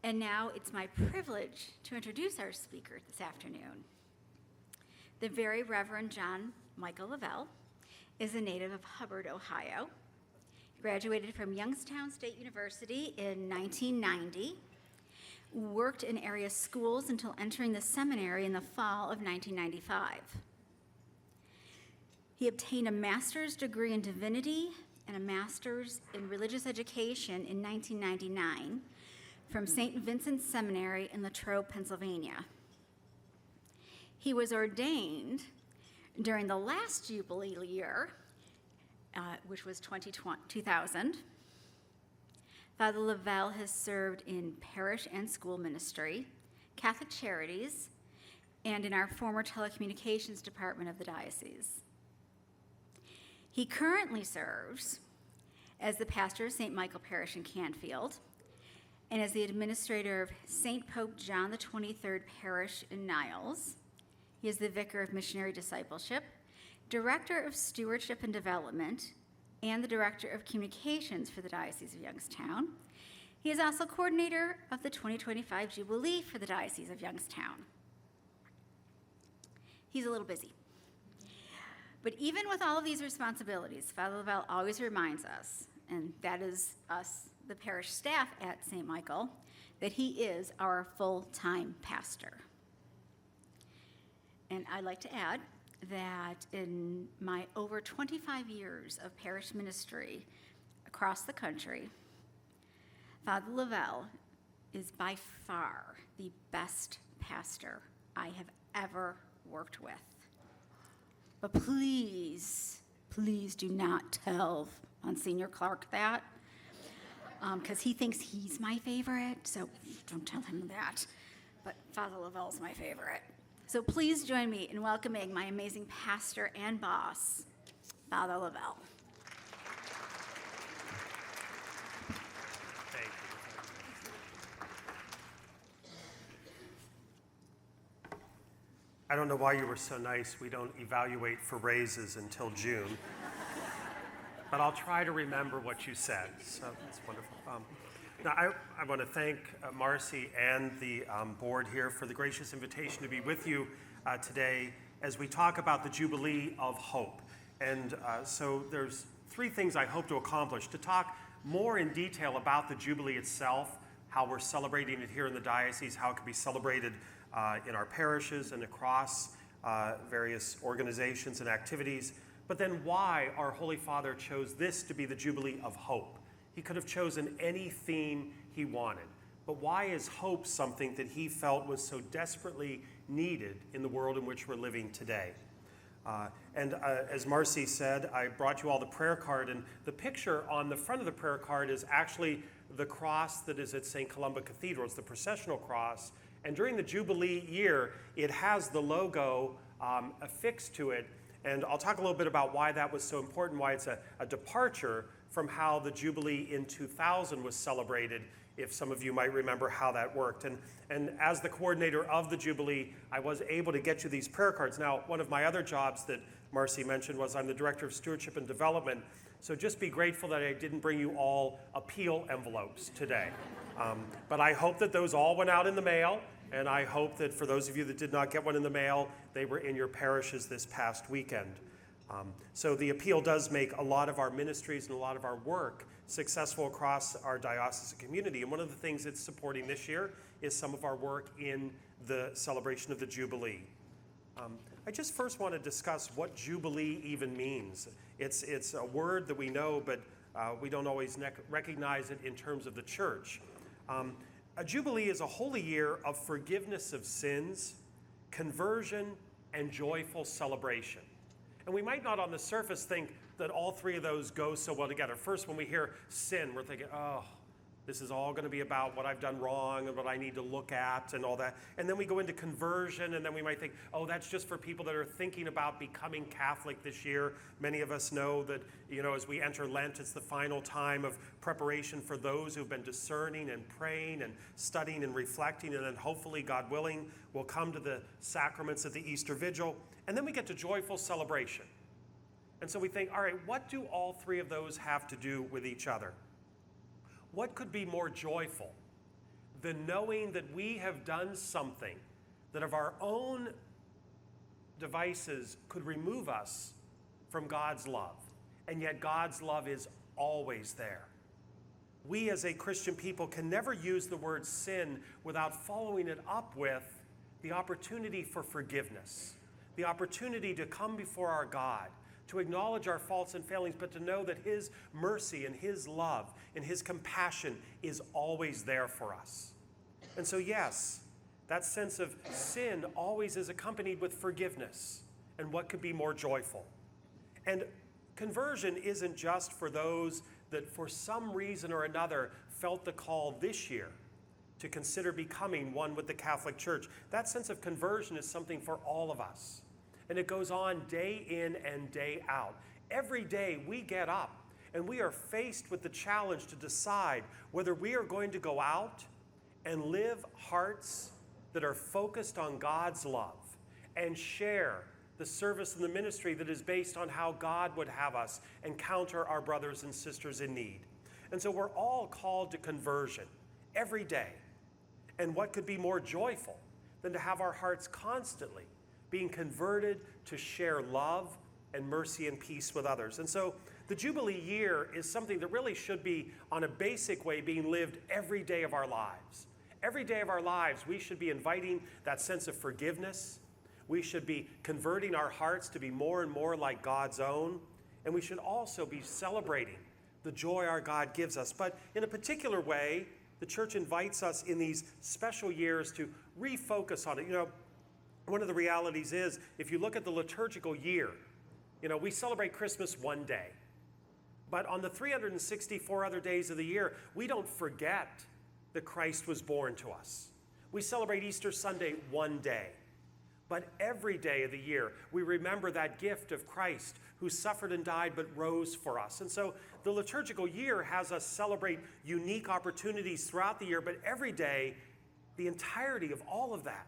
And now it's my privilege to introduce our speaker this afternoon. The very Reverend John Michael LaVelle is a native of Hubbard, Ohio. He graduated from Youngstown State University in 1990, worked in area schools until entering the seminary in the fall of 1995. He obtained a master's degree in divinity and a master's in religious education in 1999 from Saint Vincent Seminary in Latrobe, Pennsylvania. He was ordained during the last Jubilee year, which was 2000. Father LaVelle has served in parish and school ministry, Catholic Charities, and in our former telecommunications department of the diocese. He currently serves as the pastor of St. Michael Parish in Canfield and as the administrator of St. Pope John XXIII Parish in Niles. He is the Vicar of Missionary Discipleship, Director of Stewardship and Development, and the Director of Communications for the Diocese of Youngstown. He is also coordinator of the 2025 Jubilee for the Diocese of Youngstown. He's a little busy. But even with all of these responsibilities, Father LaVelle always reminds us, and that is us, the parish staff at St. Michael, that he is our full-time pastor. And I'd like to add that in my over 25 years of parish ministry across the country, Father LaVelle is by far the best pastor I have ever worked with. But please do not tell Monsignor Clark that, because he thinks he's my favorite, so don't tell him that. But Father LaVelle's my favorite. So please join me in welcoming my amazing pastor and boss, Father LaVelle. Thank you. I don't know why you were so nice. We don't evaluate for raises until June. But I'll try to remember what you said, so that's wonderful. Now, I want to thank Marcy and the board here for the gracious invitation to be with you today as we talk about the Jubilee of Hope. And so there's three things I hope to accomplish: to talk more in detail about the Jubilee itself, how we're celebrating it here in the diocese, how it can be celebrated in our parishes and across various organizations and activities, but then why our Holy Father chose this to be the Jubilee of Hope. He could have chosen any theme he wanted, but why is hope something that he felt was so desperately needed in the world in which we're living today? As Marcy said, I brought you all the prayer card, and the picture on the front of the prayer card is actually the cross that is at St. Columba Cathedral. It's the processional cross, and during the Jubilee year, it has the logo affixed to it, and I'll talk a little bit about why that was so important, why it's a departure from how the Jubilee in 2000 was celebrated, if some of you might remember how that worked. And as the coordinator of the Jubilee, I was able to get you these prayer cards. Now, one of my other jobs that Marcy mentioned was I'm the Director of Stewardship and Development, so just be grateful that I didn't bring you all appeal envelopes today. But I hope that those all went out in the mail, and I hope that for those of you that did not get one in the mail, they were in your parishes this past weekend. So the appeal does make a lot of our ministries and a lot of our work successful across our diocesan community. And one of the things it's supporting this year is some of our work in the celebration of the Jubilee. I just first want to discuss what Jubilee even means. It's a word that we know, but we don't always recognize it in terms of the church. A Jubilee is a holy year of forgiveness of sins, conversion, and joyful celebration. And we might not on the surface think that all three of those go so well together. First, when we hear sin, we're thinking, oh, this is all going to be about what I've done wrong and what I need to look at and all that. And then we go into conversion, and then we might think, oh, that's just for people that are thinking about becoming Catholic this year. Many of us know that, as we enter Lent, it's the final time of preparation for those who've been discerning and praying and studying and reflecting, and then hopefully, God willing, we'll come to the sacraments of the Easter Vigil. And then we get to joyful celebration. And so we think, all right, what do all three of those have to do with each other? What could be more joyful the knowing that we have done something that of our own devices could remove us from God's love. And yet God's love is always there. We as a Christian people can never use the word sin without following it up with the opportunity for forgiveness, the opportunity to come before our God, to acknowledge our faults and failings, but to know that his mercy and his love and his compassion is always there for us. And so yes, that sense of sin always is accompanied with forgiveness. And what could be more joyful? And conversion isn't just for those that for some reason or another felt the call this year to consider becoming one with the Catholic Church. That sense of conversion is something for all of us. And it goes on day in and day out. Every day we get up and we are faced with the challenge to decide whether we are going to go out and live hearts that are focused on God's love and share the service and the ministry that is based on how God would have us encounter our brothers and sisters in need. And so we're all called to conversion every day. And what could be more joyful than to have our hearts constantly being converted to share love and mercy and peace with others? And so the Jubilee year is something that really should be, on a basic way, being lived every day of our lives. Every day of our lives, we should be inviting that sense of forgiveness. We should be converting our hearts to be more and more like God's own. And we should also be celebrating the joy our God gives us. But in a particular way, the church invites us in these special years to refocus on it. You know, one of the realities is, if you look at the liturgical year, you know, we celebrate Christmas one day. But on the 364 other days of the year, we don't forget that Christ was born to us. We celebrate Easter Sunday one day. But every day of the year, we remember that gift of Christ who suffered and died but rose for us. And so the liturgical year has us celebrate unique opportunities throughout the year, but every day, the entirety of all of that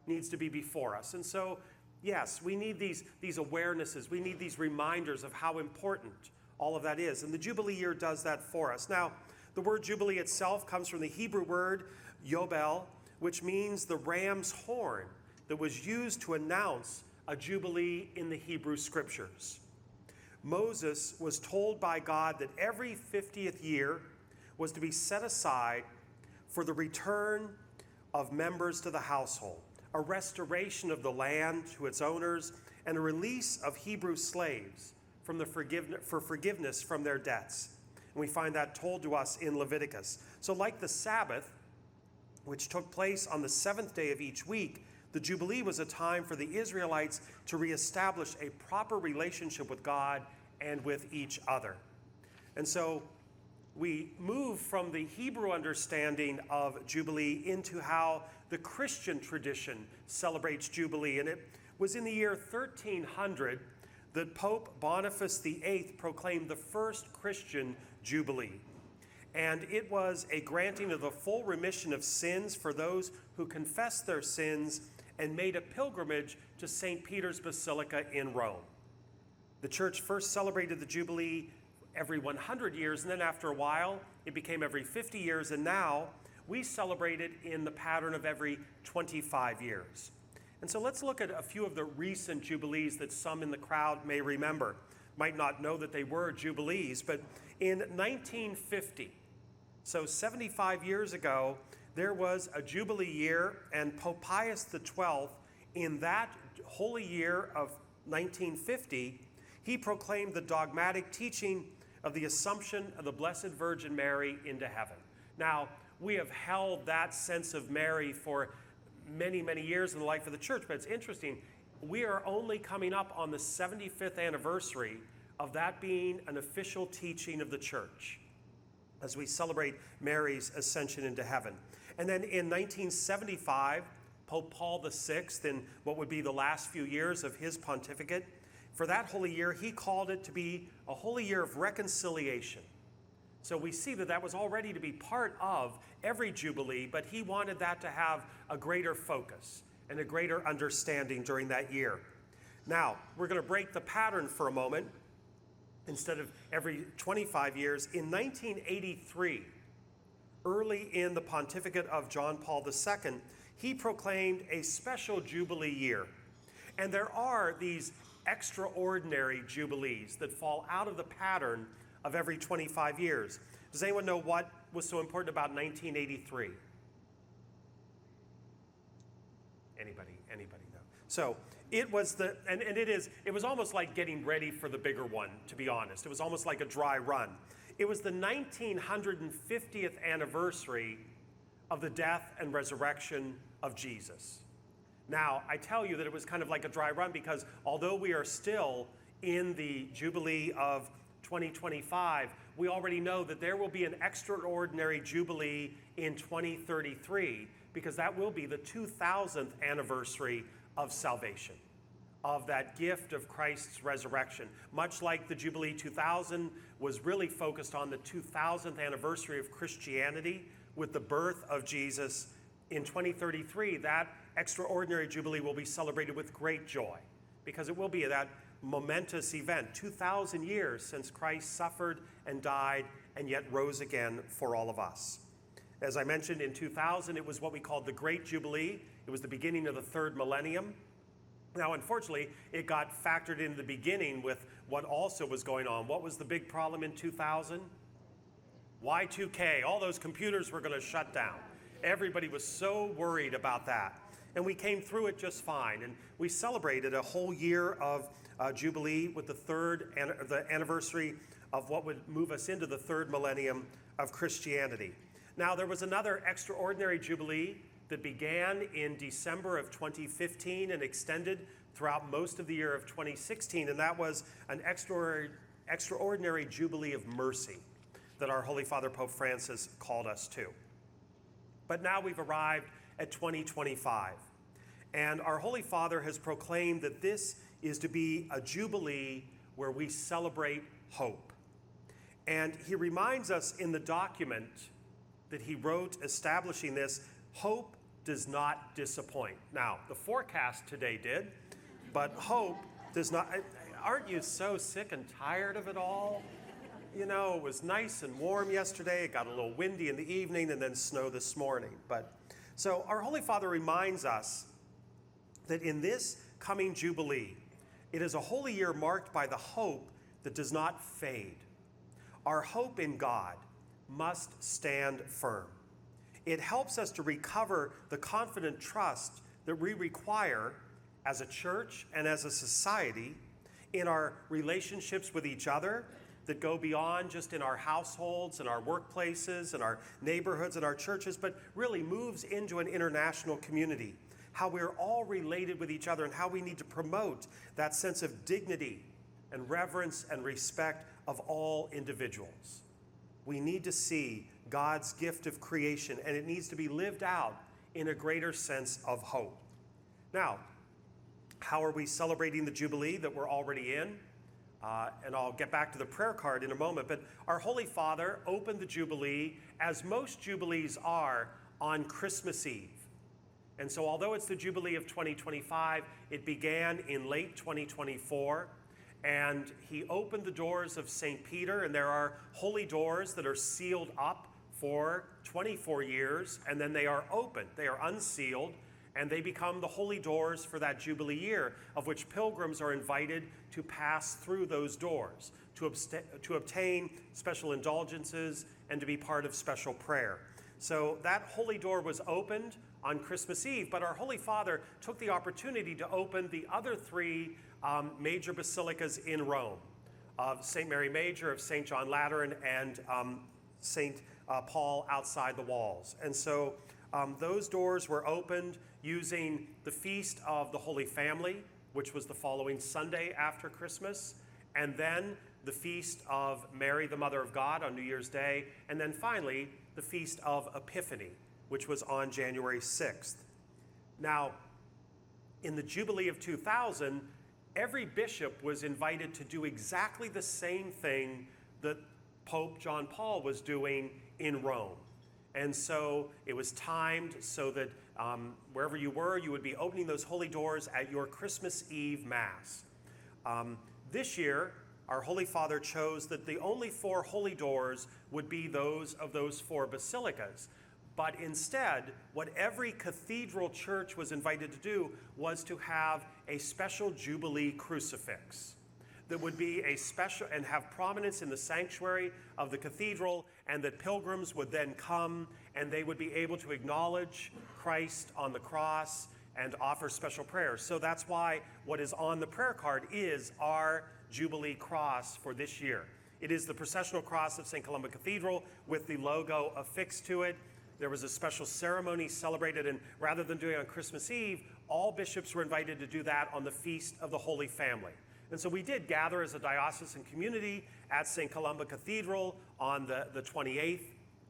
needs to be before us. And so, yes, we need these awarenesses. We need these reminders of how important all of that is. And the Jubilee year does that for us. Now, the word Jubilee itself comes from the Hebrew word Yobel, which means the ram's horn that was used to announce a jubilee in the Hebrew scriptures. Moses was told by God that every 50th year was to be set aside for the return of members to the household, a restoration of the land to its owners, and a release of Hebrew slaves for forgiveness from their debts. And we find that told to us in Leviticus. So like the Sabbath, which took place on the 7th day of each week, the Jubilee was a time for the Israelites to reestablish a proper relationship with God and with each other. And so we move from the Hebrew understanding of Jubilee into how the Christian tradition celebrates Jubilee. And it was in the year 1300 that Pope Boniface VIII proclaimed the first Christian Jubilee. And it was a granting of the full remission of sins for those who confessed their sins and made a pilgrimage to St. Peter's Basilica in Rome. The church first celebrated the Jubilee every 100 years, and then after a while, it became every 50 years, and now we celebrate it in the pattern of every 25 years. And so let's look at a few of the recent Jubilees that some in the crowd may remember. Might not know that they were Jubilees, but in 1950, so 75 years ago, there was a Jubilee year, and Pope Pius XII, in that holy year of 1950, he proclaimed the dogmatic teaching of the Assumption of the Blessed Virgin Mary into heaven. Now, we have held that sense of Mary for many, many years in the life of the church, but it's interesting. We are only coming up on the 75th anniversary of that being an official teaching of the church as we celebrate Mary's ascension into heaven. And then in 1975, Pope Paul VI, in what would be the last few years of his pontificate, for that holy year, he called it to be a holy year of reconciliation. So we see that that was already to be part of every Jubilee, but he wanted that to have a greater focus and a greater understanding during that year. Now, we're going to break the pattern for a moment. Instead of every 25 years, in 1983, early in the pontificate of John Paul II, he proclaimed a special Jubilee year. And there are these extraordinary Jubilees that fall out of the pattern of every 25 years. Does anyone know what was so important about 1983? Anybody know? So it was it was almost like getting ready for the bigger one, to be honest. It was almost like a dry run. It was the 1950th anniversary of the death and resurrection of Jesus. Now, I tell you that it was kind of like a dry run because although we are still in the Jubilee of 2025, we already know that there will be an extraordinary Jubilee in 2033 because that will be the 2000th anniversary of salvation, of that gift of Christ's resurrection. Much like the Jubilee 2000 was really focused on the 2000th anniversary of Christianity with the birth of Jesus, in 2033, that extraordinary Jubilee will be celebrated with great joy because it will be that momentous event, 2,000 years since Christ suffered and died and yet rose again for all of us. As I mentioned, in 2000, it was what we called the Great Jubilee. It was the beginning of the third millennium. Now, unfortunately, it got factored into the beginning with what also was going on. What was the big problem in 2000? Y2K. All those computers were going to shut down. Everybody was so worried about that. And we came through it just fine. And we celebrated a whole year of Jubilee with the anniversary of what would move us into the third millennium of Christianity. Now, there was another extraordinary Jubilee that began in December of 2015 and extended throughout most of the year of 2016, and that was an extraordinary Jubilee of mercy that our Holy Father Pope Francis called us to. But now we've arrived at 2025, and our Holy Father has proclaimed that this is to be a Jubilee where we celebrate hope. And he reminds us in the document that he wrote establishing this, hope does not disappoint. Now, the forecast today did, but hope does not. Aren't you so sick and tired of it all? You know, it was nice and warm yesterday. It got a little windy in the evening and then snow this morning. So our Holy Father reminds us that in this coming Jubilee, it is a holy year marked by the hope that does not fade. Our hope in God must stand firm. It helps us to recover the confident trust that we require as a church and as a society in our relationships with each other that go beyond just in our households and our workplaces and our neighborhoods and our churches, but really moves into an international community. How we're all related with each other and how we need to promote that sense of dignity and reverence and respect of all individuals. We need to see God's gift of creation, and it needs to be lived out in a greater sense of hope. Now, how are we celebrating the Jubilee that we're already in? And I'll get back to the prayer card in a moment, but our Holy Father opened the Jubilee, as most Jubilees are, on Christmas Eve. And so although it's the Jubilee of 2025, it began in late 2024. And he opened the doors of St. Peter, and there are holy doors that are sealed up for 24 years, and then they are opened. They are unsealed, and they become the holy doors for that Jubilee year, of which pilgrims are invited to pass through those doors, to obtain special indulgences, and to be part of special prayer. So that holy door was opened on Christmas Eve, but our Holy Father took the opportunity to open the other three major basilicas in Rome, of St. Mary Major, of St. John Lateran, and St. Paul outside the walls. And so those doors were opened using the Feast of the Holy Family, which was the following Sunday after Christmas, and then the Feast of Mary, the Mother of God, on New Year's Day, and then finally the Feast of Epiphany, which was on January 6th. Now, in the Jubilee of 2000, every bishop was invited to do exactly the same thing that Pope John Paul was doing in Rome. And so it was timed so that wherever you were, you would be opening those holy doors at your Christmas Eve Mass. This year, our Holy Father chose that the only 4 holy doors would be those of those 4 basilicas. But instead, what every cathedral church was invited to do was to have a special Jubilee crucifix that would be a special and have prominence in the sanctuary of the cathedral, and that pilgrims would then come and they would be able to acknowledge Christ on the cross and offer special prayers. So that's why what is on the prayer card is our Jubilee cross for this year. It is the processional cross of St. Columba Cathedral with the logo affixed to it. There was a special ceremony celebrated, and rather than doing it on Christmas Eve, all bishops were invited to do that on the Feast of the Holy Family. And so we did gather as a diocesan community at St. Columba Cathedral on the 28th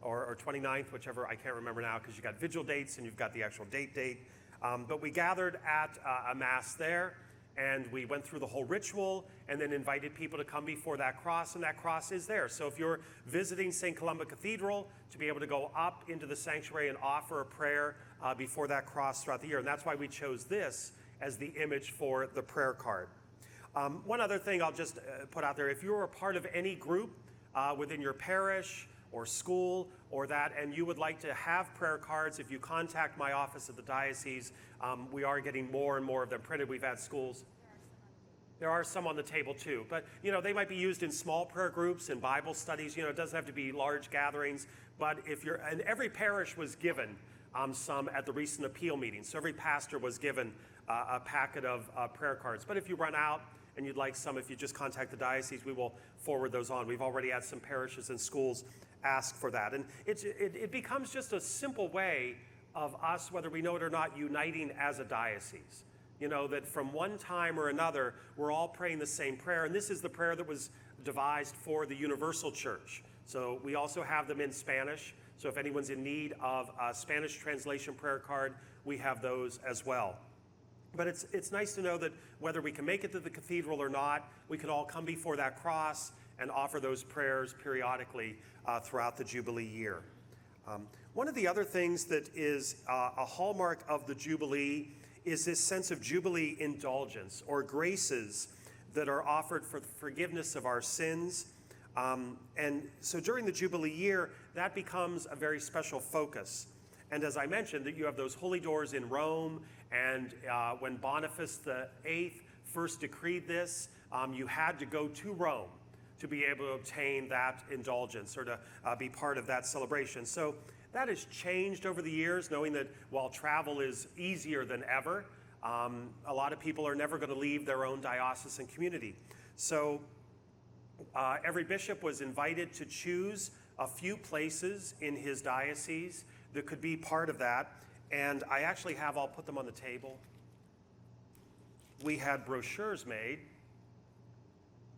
or 29th, whichever, I can't remember now because you got vigil dates and you've got the actual date. But we gathered at a Mass there, and we went through the whole ritual and then invited people to come before that cross, and that cross is there. So if you're visiting St. Columba Cathedral, to be able to go up into the sanctuary and offer a prayer before that cross throughout the year. And that's why we chose this as the image for the prayer card. One other thing I'll just put out there, if you're a part of any group within your parish or school or that, and you would like to have prayer cards, if you contact my office at the diocese, we are getting more and more of them printed. We've had schools. There are some on the table too, but they might be used in small prayer groups and Bible studies. It doesn't have to be large gatherings, but and every parish was given some at the recent appeal meeting. So every pastor was given a packet of prayer cards. But if you run out and you'd like some, if you just contact the diocese, we will forward those on. We've already had some parishes and schools ask for that. And it becomes just a simple way of us, whether we know it or not, uniting as a diocese. That from one time or another, we're all praying the same prayer. And this is the prayer that was devised for the Universal Church. So we also have them in Spanish. So if anyone's in need of a Spanish translation prayer card, we have those as well. But it's nice to know that whether we can make it to the cathedral or not, we can all come before that cross and offer those prayers periodically throughout the Jubilee year. One of the other things that is a hallmark of the Jubilee is this sense of Jubilee indulgence, or graces that are offered for the forgiveness of our sins. And so during the Jubilee year, that becomes a very special focus. And as I mentioned, that you have those holy doors in Rome, and when Boniface VIII first decreed this, you had to go to Rome to be able to obtain that indulgence or to be part of that celebration. So that has changed over the years, knowing that while travel is easier than ever, a lot of people are never going to leave their own diocesan community. So every bishop was invited to choose a few places in his diocese that could be part of that. And I actually have, I'll put them on the table. We had brochures made,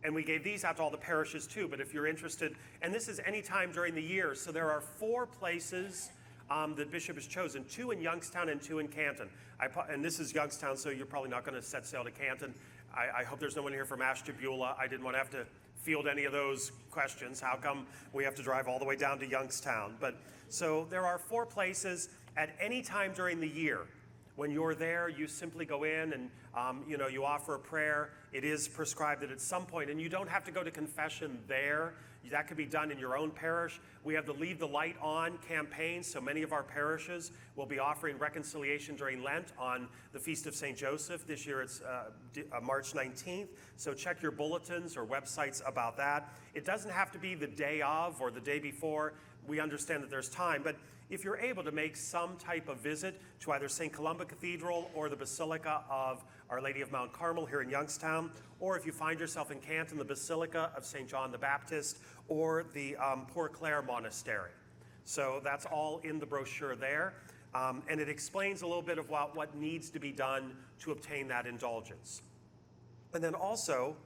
and we gave these out to all the parishes too, but if you're interested, and this is any time during the year, so there are 4 places that Bishop has chosen, 2 in Youngstown and 2 in Canton. And this is Youngstown, so you're probably not going to set sail to Canton. I hope there's no one here from Ashtabula. I didn't want to have to field any of those questions. How come we have to drive all the way down to Youngstown? But so there are 4 places at any time during the year. When you're there, you simply go in and you offer a prayer. It is prescribed that at some point, and you don't have to go to confession there. That could be done in your own parish. We have the Leave the Light On campaign, so many of our parishes will be offering reconciliation during Lent on the Feast of St. Joseph. This year it's March 19th, so check your bulletins or websites about that. It doesn't have to be the day of or the day before. We understand that there's time, but if you're able to make some type of visit to either St. Columba Cathedral or the Basilica of Our Lady of Mount Carmel here in Youngstown, or if you find yourself in Canton, the Basilica of St. John the Baptist, or the Poor Clare Monastery. So that's all in the brochure there, and it explains a little bit of what needs to be done to obtain that indulgence. And then also,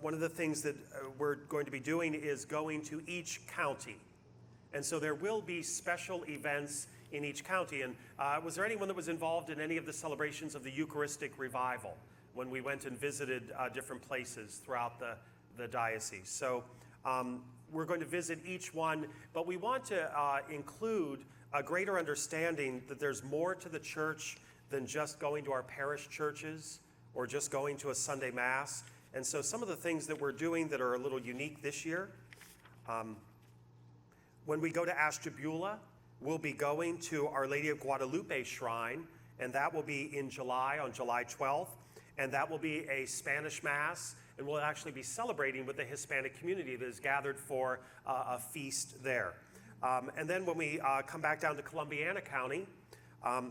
one of the things that we're going to be doing is going to each county. And so there will be special events in each county. And was there anyone that was involved in any of the celebrations of the Eucharistic revival when we went and visited different places throughout the diocese? So we're going to visit each one, but we want to include a greater understanding that there's more to the church than just going to our parish churches or just going to a Sunday Mass. And so some of the things that we're doing that are a little unique this year, when we go to Ashtabula, we'll be going to Our Lady of Guadalupe Shrine, and that will be in July, on July 12th. And that will be a Spanish Mass, and we'll actually be celebrating with the Hispanic community that is gathered for a feast there. And then when we come back down to Columbiana County,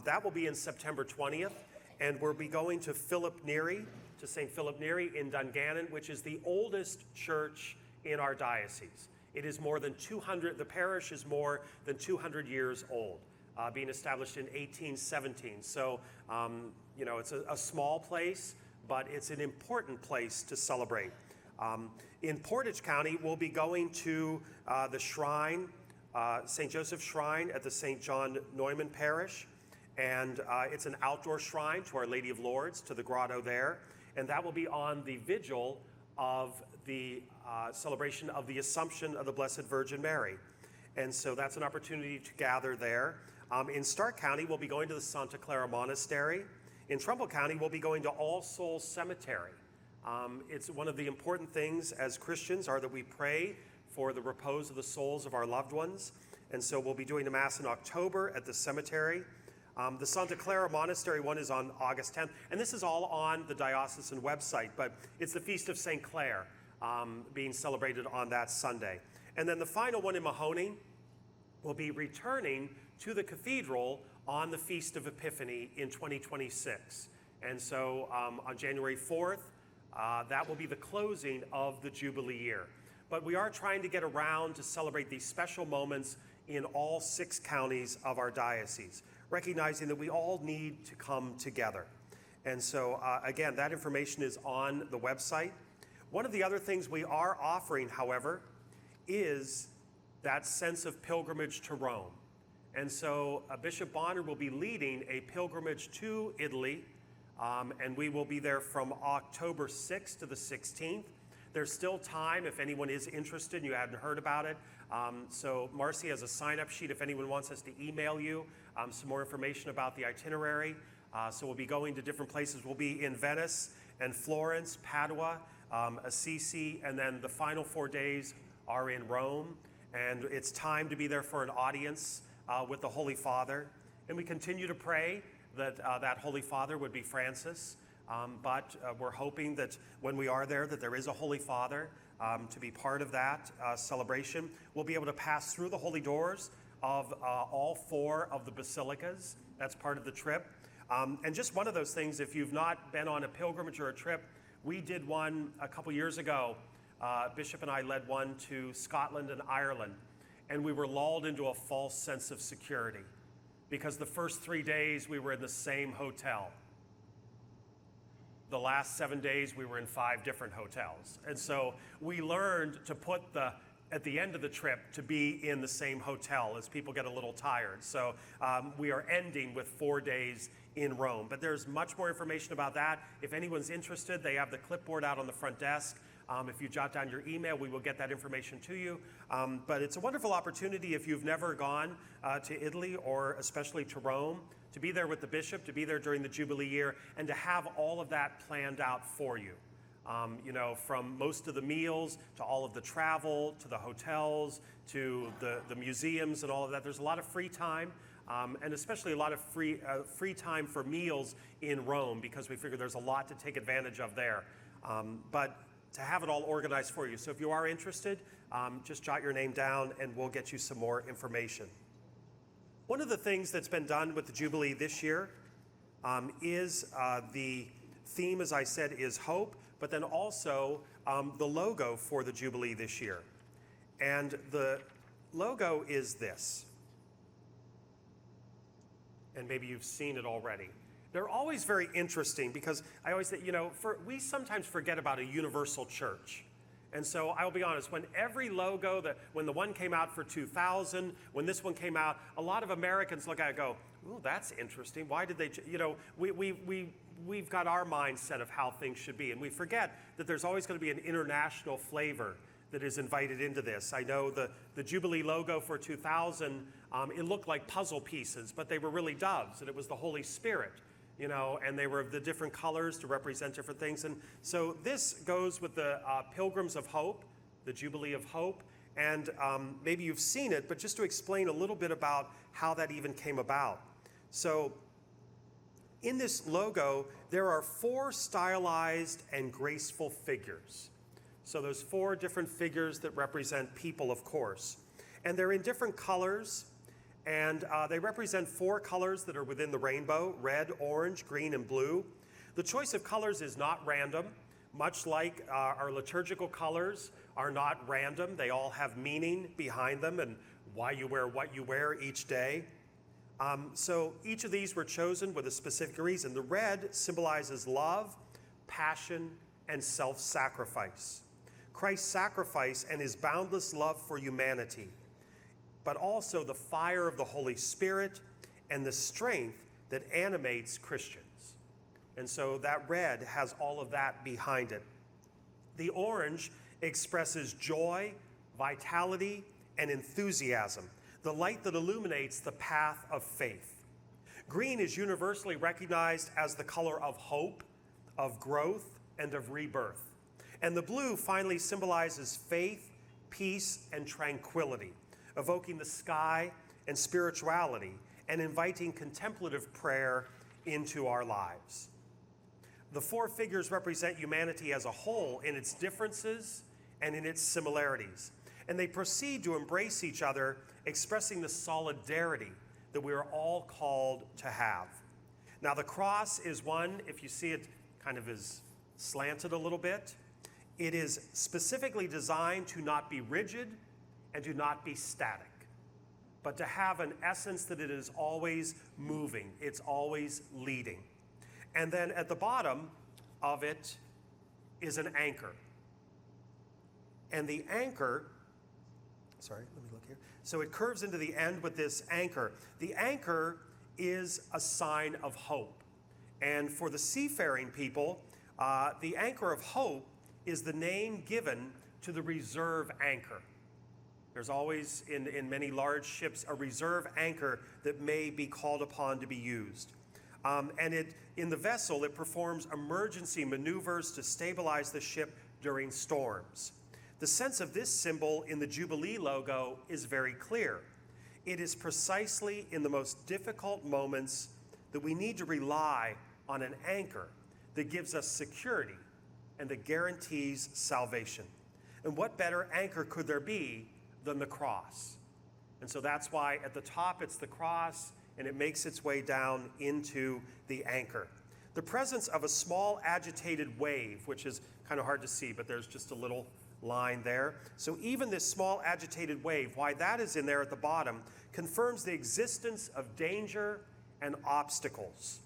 that will be in September 20th, and we'll be going to Philip Neri, to St. Philip Neri in Dungannon, which is the oldest church in our diocese. It is more than 200, the parish is more than 200 years old, being established in 1817. So, it's a small place, but it's an important place to celebrate. In Portage County, we'll be going to the shrine, St. Joseph's Shrine at the St. John Neumann Parish. And it's an outdoor shrine to Our Lady of Lourdes, to the grotto there. And that will be on the vigil of the celebration of the Assumption of the Blessed Virgin Mary. And so that's an opportunity to gather there. In Stark County, we'll be going to the Santa Clara Monastery. In Trumbull County, we'll be going to All Souls Cemetery. It's one of the important things as Christians are that we pray for the repose of the souls of our loved ones. And so we'll be doing a Mass in October at the cemetery. The Santa Clara Monastery one is on August 10th. And this is all on the diocesan website, but it's the Feast of St. Clare being celebrated on that Sunday. And then the final one in Mahoney will be returning to the cathedral on the Feast of Epiphany in 2026. And so on January 4th, that will be the closing of the Jubilee year. But we are trying to get around to celebrate these special moments in all 6 counties of our diocese, recognizing that we all need to come together. And so again, that information is on the website. One of the other things we are offering, however, is that sense of pilgrimage to Rome. And so Bishop Bonner will be leading a pilgrimage to Italy, and we will be there from October 6th to the 16th. There's still time if anyone is interested and you hadn't heard about it. So Marcy has a sign-up sheet if anyone wants us to email you some more information about the itinerary. So we'll be going to different places. We'll be in Venice and Florence, Padua, Assisi, and then the final 4 days are in Rome. And it's time to be there for an audience with the Holy Father. And we continue to pray that that Holy Father would be Francis. But we're hoping that when we are there, that there is a Holy Father to be part of that celebration. We'll be able to pass through the holy doors of all 4 of the basilicas. That's part of the trip. And just one of those things, if you've not been on a pilgrimage or a trip, we did one a couple years ago. Bishop and I led one to Scotland and Ireland, and we were lulled into a false sense of security because the first 3 days we were in the same hotel. The last 7 days we were in 5 different hotels. And so we learned to put at the end of the trip to be in the same hotel as people get a little tired. So we are ending with 4 days in Rome. But there's much more information about that. If anyone's interested, they have the clipboard out on the front desk. If you jot down your email, we will get that information to you. But it's a wonderful opportunity if you've never gone to Italy or especially to Rome, to be there with the bishop, to be there during the Jubilee year, and to have all of that planned out for you. From most of the meals to all of the travel, to the hotels, to the museums and all of that. There's a lot of free time, and especially a lot of free time for meals in Rome, because we figure there's a lot to take advantage of there. But to have it all organized for you. So if you are interested, just jot your name down and we'll get you some more information. One of the things that's been done with the Jubilee this year is the theme, as I said, is hope, but then also the logo for the Jubilee this year. And the logo is this. And maybe you've seen it already. They're always very interesting because I always say, we sometimes forget about a universal church. And so I'll be honest, when every logo, when the one came out for 2000, when this one came out, a lot of Americans look at it and go, ooh, that's interesting. Why did they, we've got our mindset of how things should be. And we forget that there's always going to be an international flavor that is invited into this. I know the Jubilee logo for 2000, it looked like puzzle pieces, but they were really doves, and it was the Holy Spirit. and they were of the different colors to represent different things. And so this goes with the Pilgrims of Hope, the Jubilee of Hope. And maybe you've seen it, but just to explain a little bit about how that even came about. So in this logo, there are 4 stylized and graceful figures. So those 4 different figures that represent people, of course. And they're in different colors, and they represent 4 colors that are within the rainbow: red, orange, green, and blue. The choice of colors is not random, much like our liturgical colors are not random. They all have meaning behind them and why you wear what you wear each day. So each of these were chosen with a specific reason. The red symbolizes love, passion, and self-sacrifice. Christ's sacrifice and his boundless love for humanity, but also the fire of the Holy Spirit and the strength that animates Christians. And so that red has all of that behind it. The orange expresses joy, vitality, and enthusiasm, the light that illuminates the path of faith. Green is universally recognized as the color of hope, of growth, and of rebirth. And the blue finally symbolizes faith, peace, and tranquility, evoking the sky and spirituality and inviting contemplative prayer into our lives. The 4 figures represent humanity as a whole in its differences and in its similarities. And they proceed to embrace each other, expressing the solidarity that we are all called to have. Now, the cross is one, if you see it kind of is slanted a little bit, it is specifically designed to not be rigid and to not be static, but to have an essence that it is always moving, it's always leading. And then at the bottom of it is an anchor. And the anchor, sorry, let me look here. So it curves into the end with this anchor. The anchor is a sign of hope. And for the seafaring people, the anchor of hope is the name given to the reserve anchor. There's always, in many large ships, a reserve anchor that may be called upon to be used. And in the vessel, it performs emergency maneuvers to stabilize the ship during storms. The sense of this symbol in the Jubilee logo is very clear. It is precisely in the most difficult moments that we need to rely on an anchor that gives us security and that guarantees salvation. And what better anchor could there be than the cross? And so that's why at the top it's the cross, and it makes its way down into the anchor. The presence of a small agitated wave, which is kind of hard to see, but there's just a little line there. So even this small agitated wave, why that is in there at the bottom, confirms the existence of danger and obstacles,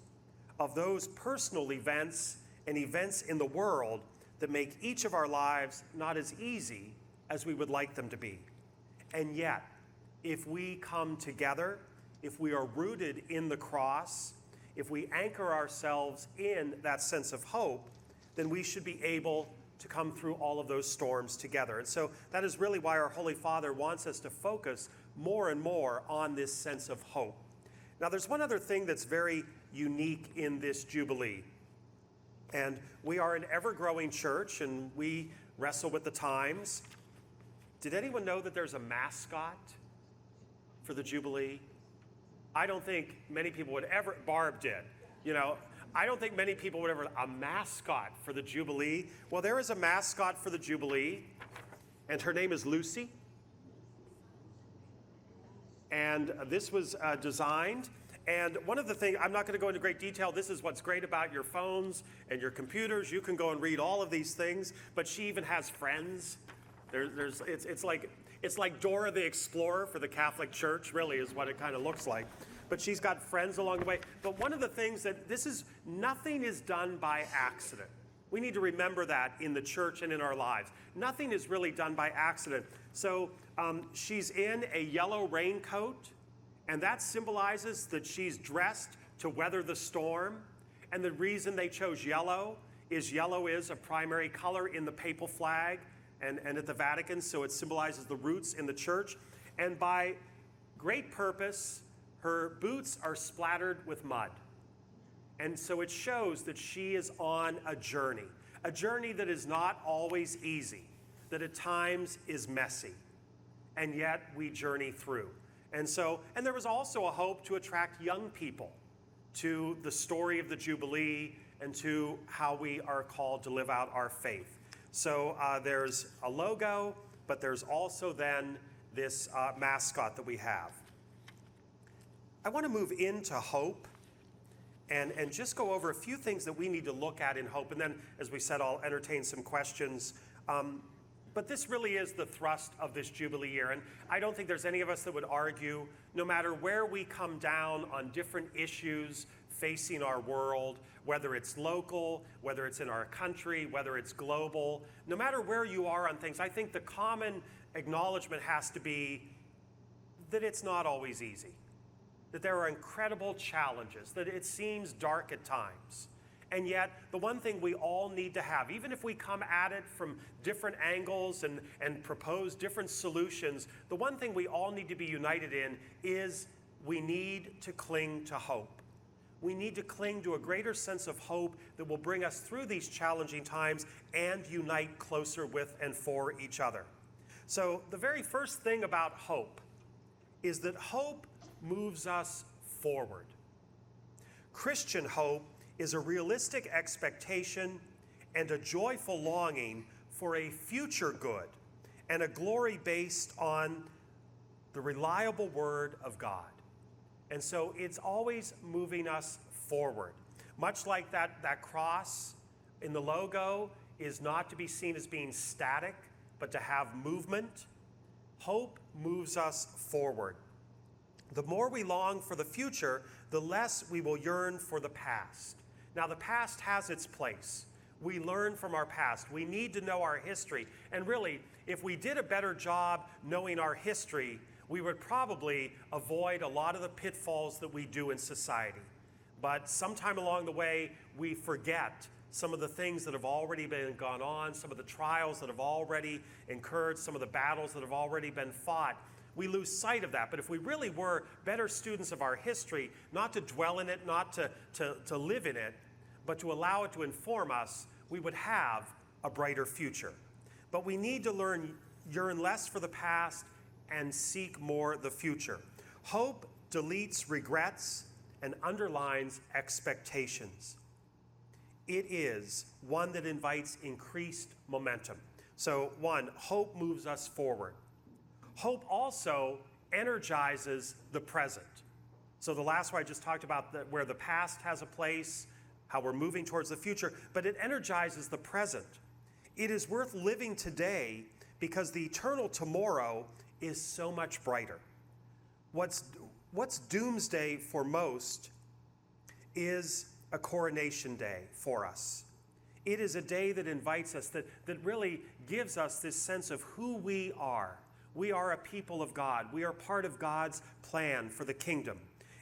of those personal events and events in the world that make each of our lives not as easy as we would like them to be. And yet, if we come together, if we are rooted in the cross, if we anchor ourselves in that sense of hope, then we should be able to come through all of those storms together. And so that is really why our Holy Father wants us to focus more and more on this sense of hope. Now, there's one other thing that's very unique in this Jubilee. And we are an ever-growing church, and we wrestle with the times. Did anyone know that there's a mascot for the Jubilee? I don't think many people would ever, Barb did, I don't think many people would ever, a mascot for the Jubilee. Well, there is a mascot for the Jubilee, and her name is Lucy. And this was designed. And one of the things, I'm not going to go into great detail, this is what's great about your phones and your computers. You can go and read all of these things, but she even has friends. It's like Dora the Explorer for the Catholic Church, really, is what it kind of looks like. But she's got friends along the way. But one of the things that nothing is done by accident. We need to remember that in the church and in our lives. Nothing is really done by accident. So she's in a yellow raincoat, and that symbolizes that she's dressed to weather the storm. And the reason they chose yellow is a primary color in the papal flag and at the Vatican, so it symbolizes the roots in the church. And by great purpose, her boots are splattered with mud. And so it shows that she is on a journey that is not always easy, that at times is messy, and yet we journey through. And there was also a hope to attract young people to the story of the Jubilee and to how we are called to live out our faith. So there's a logo, but there's also then this mascot that we have. I want to move into hope and just go over a few things that we need to look at in hope. And then, as we said, I'll entertain some questions. But this really is the thrust of this Jubilee year. And I don't think there's any of us that would argue, no matter where we come down on different issues facing our world, whether it's local, whether it's in our country, whether it's global, no matter where you are on things, I think the common acknowledgement has to be that it's not always easy, that there are incredible challenges, that it seems dark at times. And yet, the one thing we all need to have, even if we come at it from different angles and propose different solutions, the one thing we all need to be united in is we need to cling to hope. We need to cling to a greater sense of hope that will bring us through these challenging times and unite closer with and for each other. So the very first thing about hope is that hope moves us forward. Christian hope is a realistic expectation and a joyful longing for a future good and a glory based on the reliable word of God. And so it's always moving us forward. Much like that cross in the logo is not to be seen as being static, but to have movement. Hope moves us forward. The more we long for the future, the less we will yearn for the past. Now, the past has its place. We learn from our past. We need to know our history. And really, if we did a better job knowing our history, we would probably avoid a lot of the pitfalls that we do in society. But sometime along the way, we forget some of the things that have already been gone on, some of the trials that have already incurred, some of the battles that have already been fought. We lose sight of that. But if we really were better students of our history, not to dwell in it, not to live in it, but to allow it to inform us, we would have a brighter future. But we need to yearn less for the past and seek more the future. Hope deletes regrets and underlines expectations. It is one that invites increased momentum. So one, hope moves us forward. Hope also energizes the present. So the last one I just talked about, where the past has a place, how we're moving towards the future, but it energizes the present. It is worth living today because the eternal tomorrow is so much brighter. What's doomsday for most is a coronation day for us. It is a day that invites us, that really gives us this sense of who we are. We are a people of God. We are part of God's plan for the kingdom.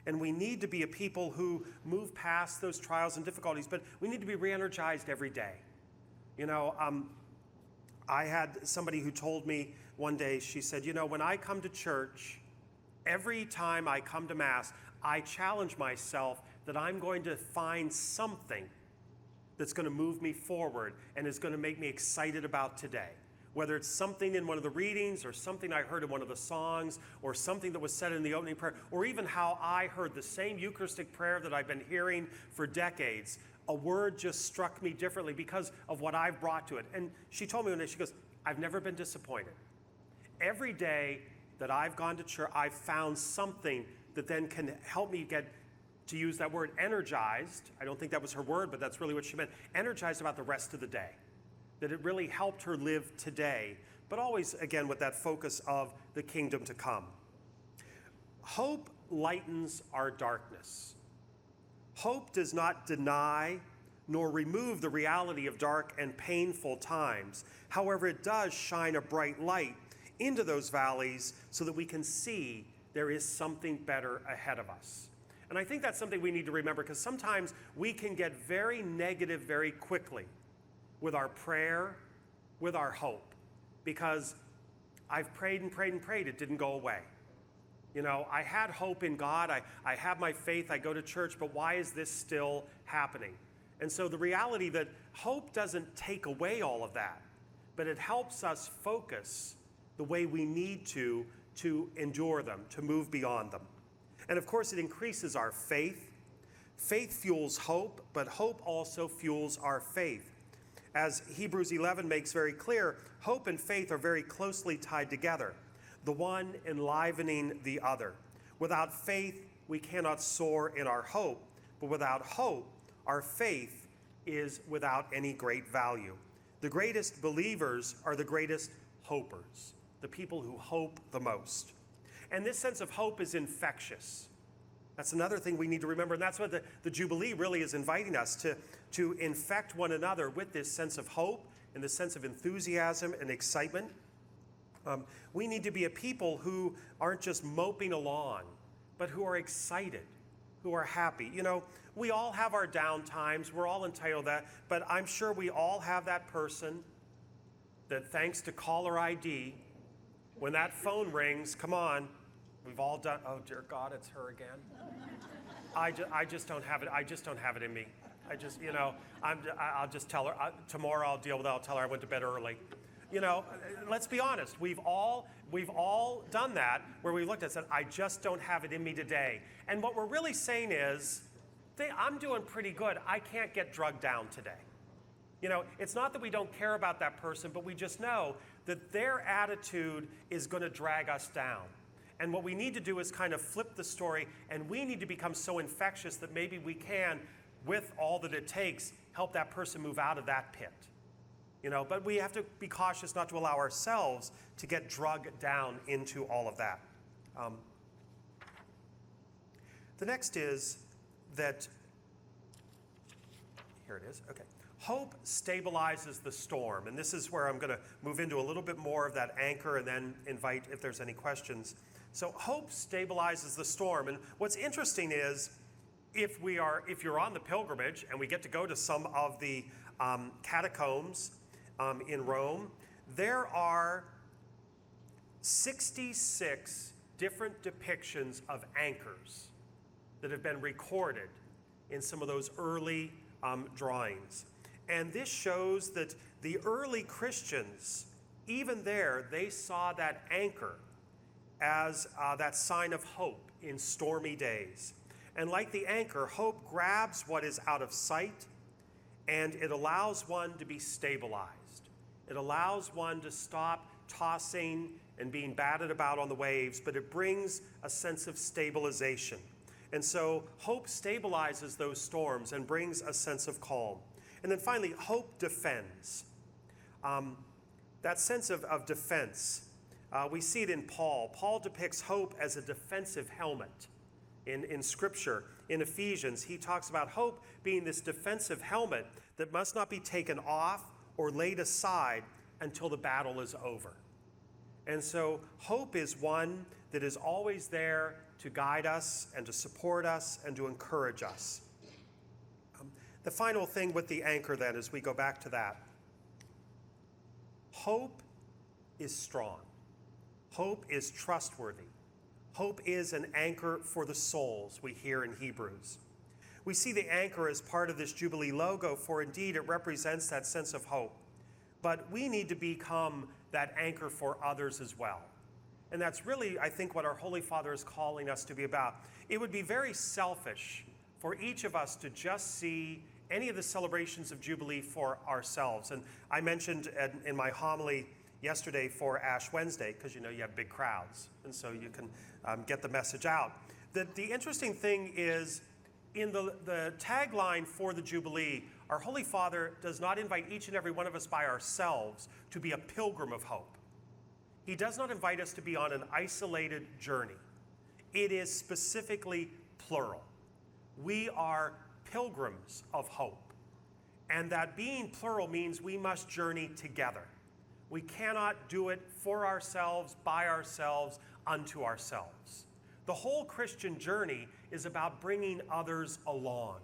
And we need to be a people who move past those trials and difficulties, but we need to be re-energized every day. You know, I had somebody who told me one day, she said, when I come to church, every time I come to Mass, I challenge myself that I'm going to find something that's going to move me forward and is going to make me excited about today. Whether it's something in one of the readings or something I heard in one of the songs or something that was said in the opening prayer, or even how I heard the same Eucharistic prayer that I've been hearing for decades, a word just struck me differently because of what I've brought to it. And she told me one day, she goes, I've never been disappointed. Every day that I've gone to church, I've found something that then can help me get, to use that word, energized. I don't think that was her word, but that's really what she meant. Energized about the rest of the day. That it really helped her live today, but always, again, with that focus of the kingdom to come. Hope lightens our darkness. Hope does not deny nor remove the reality of dark and painful times. However, it does shine a bright light into those valleys so that we can see there is something better ahead of us. And I think that's something we need to remember, because sometimes we can get very negative very quickly with our prayer, with our hope, because I've prayed and prayed and prayed, it didn't go away. You know, I had hope in God, I have my faith, I go to church, but why is this still happening? And so the reality that hope doesn't take away all of that, but it helps us focus the way we need to endure them, to move beyond them. And of course, it increases our faith. Faith fuels hope, but hope also fuels our faith. As Hebrews 11 makes very clear, hope and faith are very closely tied together, the one enlivening the other. Without faith, we cannot soar in our hope, but without hope, our faith is without any great value. The greatest believers are the greatest hopers, the people who hope the most. And this sense of hope is infectious. That's another thing we need to remember, and that's what the Jubilee really is inviting us to infect one another with this sense of hope and this sense of enthusiasm and excitement. We need to be a people who aren't just moping along, but who are excited, who are happy. You know, we all have our down times. We're all entitled to that, but I'm sure we all have that person that, thanks to caller ID, when that phone rings, come on, we've all done, oh dear God, it's her again. I just don't have it. I just don't have it in me. I'll just tell her, tomorrow I'll deal with it. I'll tell her I went to bed early. You know, let's be honest. We've all done that, where we looked at it and said, I just don't have it in me today. And what we're really saying is, I'm doing pretty good. I can't get drugged down today. You know, it's not that we don't care about that person, but we just know that their attitude is going to drag us down. And what we need to do is kind of flip the story, and we need to become so infectious that maybe we can, with all that it takes, help that person move out of that pit. You know, but we have to be cautious not to allow ourselves to get drugged down into all of that. The next is that, here it is, okay. Hope stabilizes the storm, and this is where I'm going to move into a little bit more of that anchor and then invite if there's any questions. So hope stabilizes the storm, and what's interesting is if you're on the pilgrimage and we get to go to some of the catacombs in Rome, there are 66 different depictions of anchors that have been recorded in some of those early drawings. And this shows that the early Christians, even there, they saw that anchor as that sign of hope in stormy days. And like the anchor, hope grabs what is out of sight, and it allows one to be stabilized. It allows one to stop tossing and being batted about on the waves, but it brings a sense of stabilization. And so hope stabilizes those storms and brings a sense of calm. And then finally, hope defends. That sense of defense, we see it in Paul. Paul depicts hope as a defensive helmet. In Scripture, in Ephesians, he talks about hope being this defensive helmet that must not be taken off or laid aside until the battle is over. And so hope is one that is always there to guide us and to support us and to encourage us. The final thing with the anchor then, as we go back to that, hope is strong. Hope is trustworthy. Hope is an anchor for the souls, we hear in Hebrews. We see the anchor as part of this Jubilee logo, for indeed it represents that sense of hope. But we need to become that anchor for others as well. And that's really, I think, what our Holy Father is calling us to be about. It would be very selfish for each of us to just see any of the celebrations of Jubilee for ourselves. And I mentioned in my homily yesterday for Ash Wednesday, because you know you have big crowds, and so you can get the message out. The interesting thing is, in the tagline for the Jubilee, our Holy Father does not invite each and every one of us by ourselves to be a pilgrim of hope. He does not invite us to be on an isolated journey. It is specifically plural. We are pilgrims of hope. And that being plural means we must journey together. We cannot do it for ourselves, by ourselves, unto ourselves. The whole Christian journey is about bringing others along.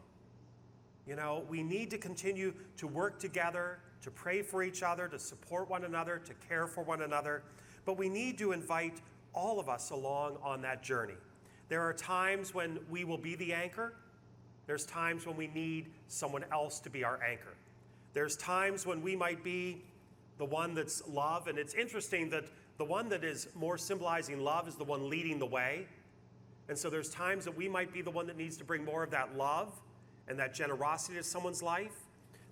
You know, we need to continue to work together, to pray for each other, to support one another, to care for one another, but we need to invite all of us along on that journey. There are times when we will be the anchor. There's times when we need someone else to be our anchor. There's times when we might be the one that's love, and it's interesting that the one that is more symbolizing love is the one leading the way. And so there's times that we might be the one that needs to bring more of that love and that generosity to someone's life.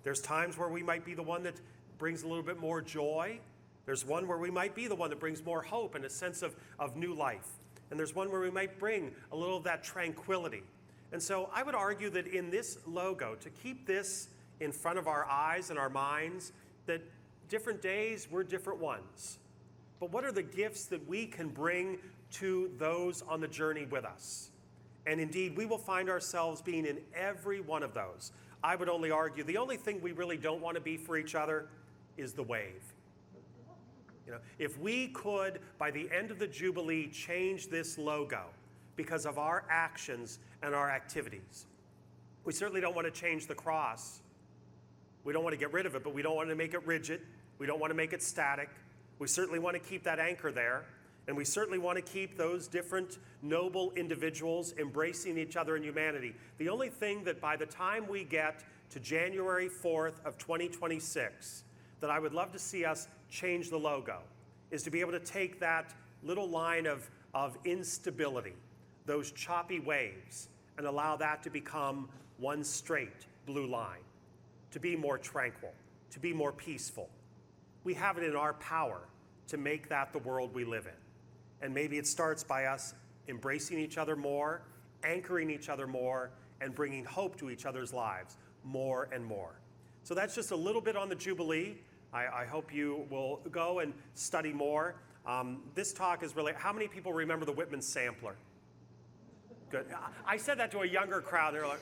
There's times where we might be the one that brings a little bit more joy. There's one where we might be the one that brings more hope and a sense of new life. And there's one where we might bring a little of that tranquility. And so I would argue that in this logo, to keep this in front of our eyes and our minds, that different days we're different ones. But what are the gifts that we can bring to those on the journey with us? And indeed, we will find ourselves being in every one of those. I would only argue the only thing we really don't want to be for each other is the wave. You know, if we could, by the end of the Jubilee, change this logo because of our actions and our activities. We certainly don't want to change the cross. We don't want to get rid of it, but we don't want to make it rigid. We don't want to make it static. We certainly want to keep that anchor there. And we certainly want to keep those different noble individuals embracing each other in humanity. The only thing that by the time we get to January 4th of 2026, that I would love to see us change the logo, is to be able to take that little line of instability, those choppy waves, and allow that to become one straight blue line, to be more tranquil, to be more peaceful. We have it in our power to make that the world we live in. And maybe it starts by us embracing each other more, anchoring each other more, and bringing hope to each other's lives more and more. So that's just a little bit on the Jubilee. I hope you will go and study more. This talk is really, how many people remember the Whitman Sampler? Good. I said that to a younger crowd. They were like,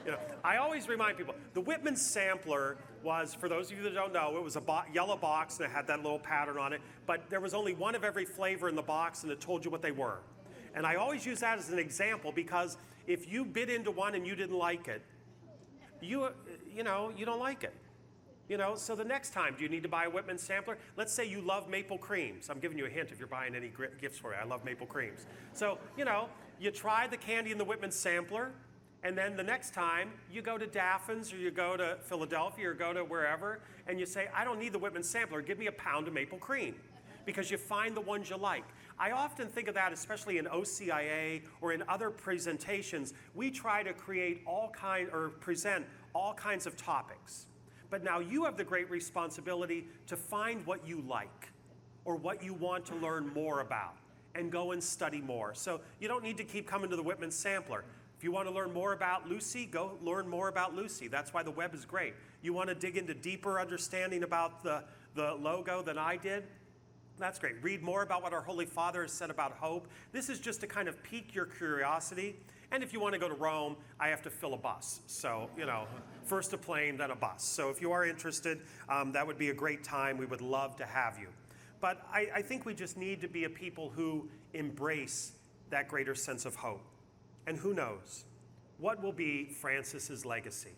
you know, I always remind people, the Whitman Sampler was, for those of you that don't know, it was a yellow box and it had that little pattern on it, but there was only one of every flavor in the box and it told you what they were. And I always use that as an example because if you bit into one and you didn't like it, you don't like it. You know, so the next time, do you need to buy a Whitman Sampler? Let's say you love maple creams. I'm giving you a hint if you're buying any gifts for me. I love maple creams. So, you know, you try the candy in the Whitman Sampler, and then the next time you go to Daffin's or you go to Philadelphia or go to wherever, and you say, I don't need the Whitman Sampler. Give me a pound of maple cream, because you find the ones you like. I often think of that, especially in OCIA or in other presentations. We try to present all kinds of topics. But now you have the great responsibility to find what you like or what you want to learn more about and go and study more. So you don't need to keep coming to the Whitman Sampler. If you want to learn more about Lucy, go learn more about Lucy. That's why the web is great. You want to dig into deeper understanding about the logo than I did? That's great. Read more about what our Holy Father has said about hope. This is just to kind of pique your curiosity. And if you want to go to Rome, I have to fill a bus. So, you know, first a plane, then a bus. So if you are interested, that would be a great time. We would love to have you. But I think we just need to be a people who embrace that greater sense of hope. And who knows? What will be Francis's legacy?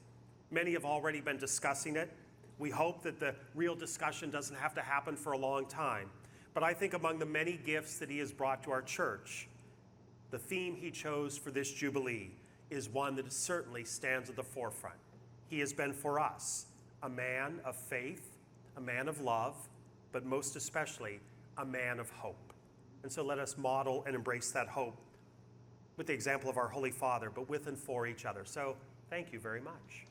Many have already been discussing it. We hope that the real discussion doesn't have to happen for a long time. But I think among the many gifts that he has brought to our church, the theme he chose for this Jubilee is one that certainly stands at the forefront. He has been for us a man of faith, a man of love, but most especially a man of hope. And so let us model and embrace that hope with the example of our Holy Father, but with and for each other. So thank you very much.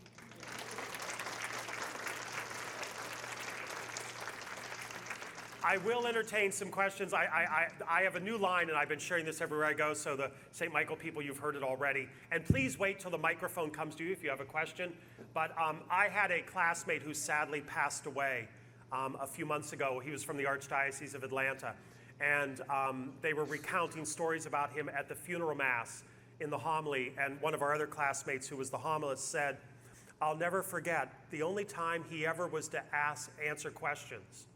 I will entertain some questions. I have a new line, and I've been sharing this everywhere I go, so the St. Michael people, you've heard it already. And please wait till the microphone comes to you if you have a question. But I had a classmate who sadly passed away a few months ago. He was from the Archdiocese of Atlanta. And they were recounting stories about him at the funeral mass in the homily. And one of our other classmates, who was the homilist, said, "I'll never forget, the only time he ever was to answer questions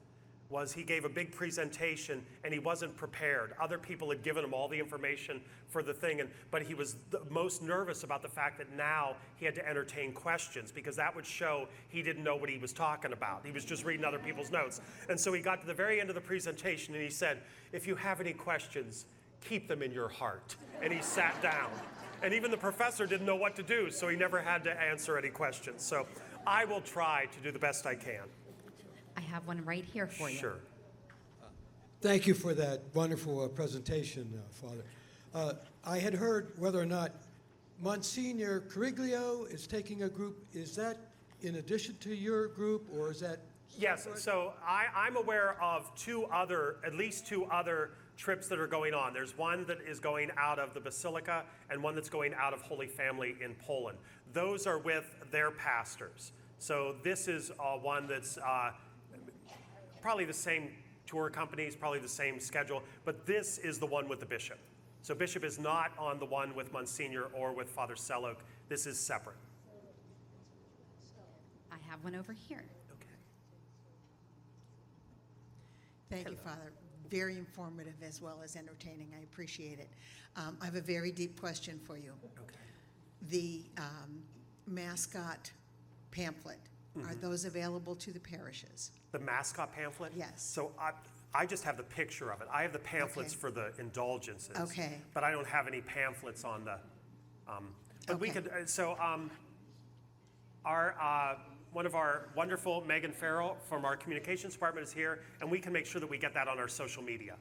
was he gave a big presentation and he wasn't prepared. Other people had given him all the information for the thing, but he was the most nervous about the fact that now he had to entertain questions, because that would show he didn't know what he was talking about. He was just reading other people's notes. And so he got to the very end of the presentation and he said, "If you have any questions, keep them in your heart." And he sat down. And even the professor didn't know what to do, so he never had to answer any questions. So I will try to do the best I can. I have one right here for you. Sure. Thank you for that wonderful presentation, Father. I had heard whether or not Monsignor Cariglio is taking a group. Is that in addition to your group, or is that? Yes, separate? so I'm aware of at least two other trips that are going on. There's one that is going out of the Basilica and one that's going out of Holy Family in Poland. Those are with their pastors. So this is one that's probably the same tour companies, probably the same schedule, but this is the one with the bishop. So bishop is not on the one with Monsignor or with Father Selok. This is separate. I have one over here. Okay. Thank you, Father. Very informative as well as entertaining. I appreciate it. I have a very deep question for you. Okay. The mascot pamphlet, are those available to the parishes? The mascot pamphlet? Yes. So I just have the picture of it. I have the pamphlets Okay. for the indulgences. Okay. But I don't have any pamphlets on the, but we Okay. could, one of our wonderful, Megan Farrell from our communications department is here, and we can make sure that we get that on our social media.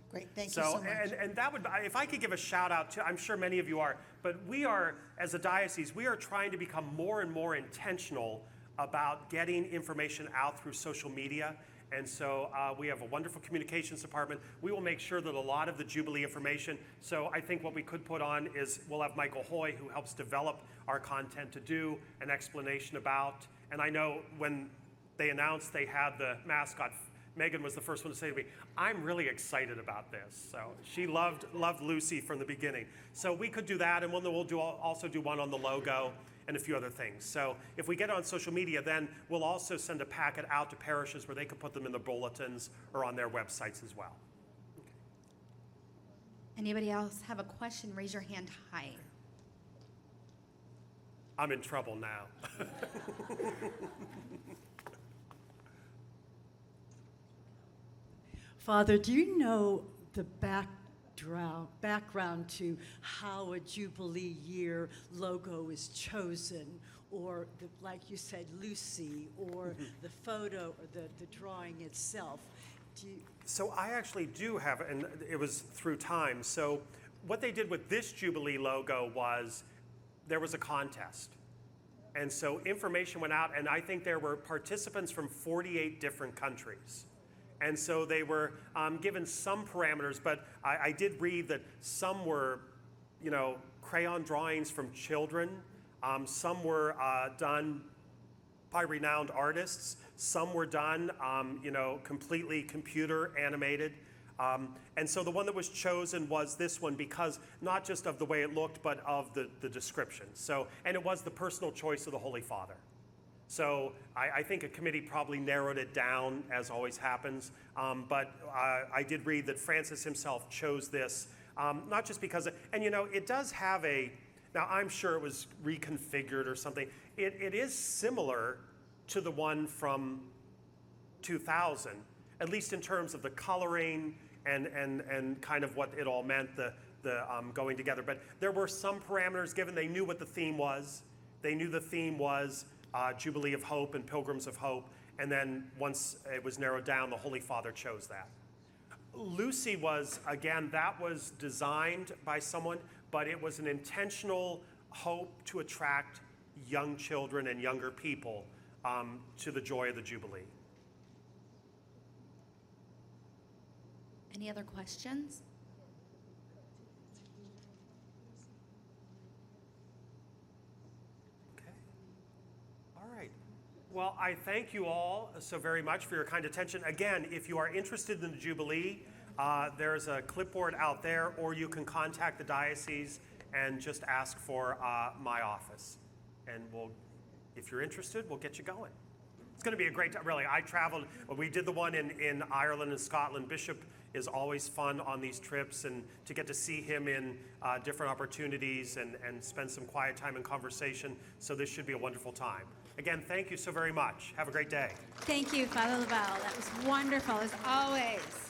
Great, thank you so much. And that would, if I could give a shout out to, I'm sure many of you are, but we are, as a diocese, we are trying to become more and more intentional about getting information out through social media. And so we have a wonderful communications department. We will make sure that a lot of the Jubilee information, so I think what we could put on is we'll have Michael Hoy, who helps develop our content, to do an explanation about. And I know when they announced they had the mascot, Megan was the first one to say to me, "I'm really excited about this." So she loved Lucy from the beginning. So we could do that, and we'll also do one on the logo and a few other things. So if we get on social media, then we'll also send a packet out to parishes where they can put them in the bulletins or on their websites as well. Anybody else have a question? Raise your hand high. I'm in trouble now. Father, do you know the background to how a Jubilee year logo is chosen, or like you said, Lucy, or the photo, or the drawing itself? So I actually do have, and it was through time. So what they did with this Jubilee logo was there was a contest. And so information went out, and I think there were participants from 48 different countries. And so they were given some parameters, but I did read that some were, crayon drawings from children. Some were done by renowned artists. Some were done, completely computer animated. And so the one that was chosen was this one, because not just of the way it looked, but of the description. So, and it was the personal choice of the Holy Father. So I think a committee probably narrowed it down, as always happens. But I did read that Francis himself chose this, not just because, it does have now I'm sure it was reconfigured or something. It is similar to the one from 2000, at least in terms of the coloring and kind of what it all meant, the going together. But there were some parameters given. They knew what the theme was. They knew the theme was Jubilee of Hope and Pilgrims of Hope, and then once it was narrowed down, the Holy Father chose that. Lucy was, again, that was designed by someone, but it was an intentional hope to attract young children and younger people to the joy of the Jubilee. Any other questions? Well, I thank you all so very much for your kind attention. Again, if you are interested in the Jubilee, there's a clipboard out there, or you can contact the diocese and just ask for my office. And if you're interested, we'll get you going. It's going to be a great time, really. I traveled, we did the one in Ireland and Scotland. Bishop is always fun on these trips, and to get to see him in different opportunities and spend some quiet time and conversation. So this should be a wonderful time. Again, thank you so very much. Have a great day. Thank you, Father LaVelle. That was wonderful, as always.